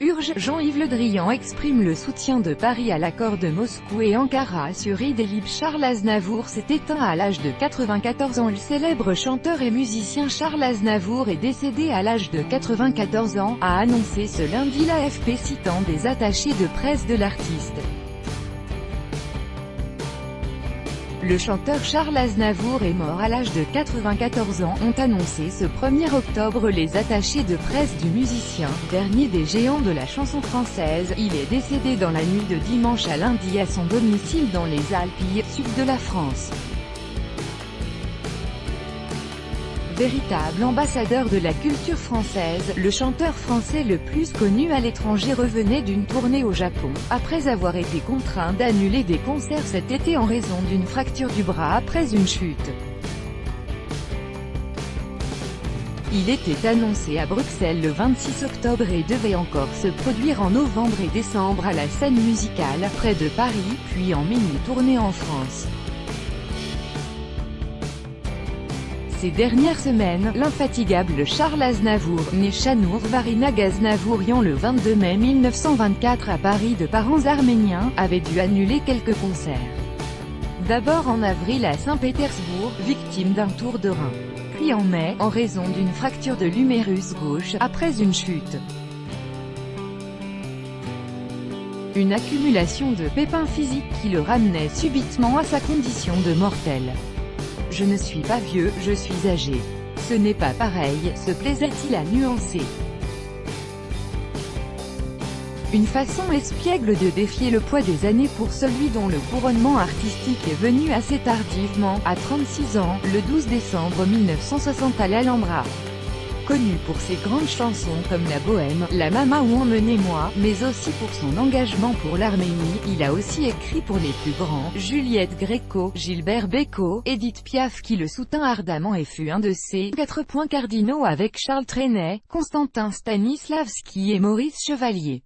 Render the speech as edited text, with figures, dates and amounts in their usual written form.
Jean-Yves Le Drian exprime le soutien de Paris à l'accord de Moscou et Ankara sur Idlib. Charles Aznavour s'est éteint à l'âge de 94 ans. Le célèbre chanteur et musicien Charles Aznavour est décédé à l'âge de 94 ans, a annoncé ce lundi l'AFP citant des attachés de presse de l'artiste. Le chanteur Charles Aznavour est mort à l'âge de 94 ans, ont annoncé ce 1er octobre les attachés de presse du musicien, dernier des géants de la chanson française. Il est décédé dans la nuit de dimanche à lundi à son domicile dans les Alpes, sud de la France. Véritable ambassadeur de la culture française, le chanteur français le plus connu à l'étranger revenait d'une tournée au Japon, après avoir été contraint d'annuler des concerts cet été en raison d'une fracture du bras après une chute. Il était annoncé à Bruxelles le 26 octobre et devait encore se produire en novembre et décembre à la Scène Musicale, près de Paris, puis en mini-tournée en France. Ces dernières semaines, l'infatigable Charles Aznavour, né Şanur Varinag Aznavourian le 22 mai 1924 à Paris de parents arméniens, avait dû annuler quelques concerts. D'abord en avril à Saint-Pétersbourg, victime d'un tour de rein. Puis en mai, en raison d'une fracture de l'humérus gauche, après une chute. Une accumulation de pépins physiques qui le ramenait subitement à sa condition de mortel. Je ne suis pas vieux, je suis âgé. Ce n'est pas pareil, se plaisait-il à nuancer. Une façon espiègle de défier le poids des années pour celui dont le couronnement artistique est venu assez tardivement, à 36 ans, le 12 décembre 1960 à l'Alhambra. Connu pour ses grandes chansons comme La Bohème, La Mama ou Emmenez-moi, mais aussi pour son engagement pour l'Arménie, il a aussi écrit pour les plus grands, Juliette Gréco, Gilbert Bécaud, Édith Piaf qui le soutint ardemment et fut un de ses 4 points cardinaux avec Charles Trenet, Constantin Stanislavski et Maurice Chevalier.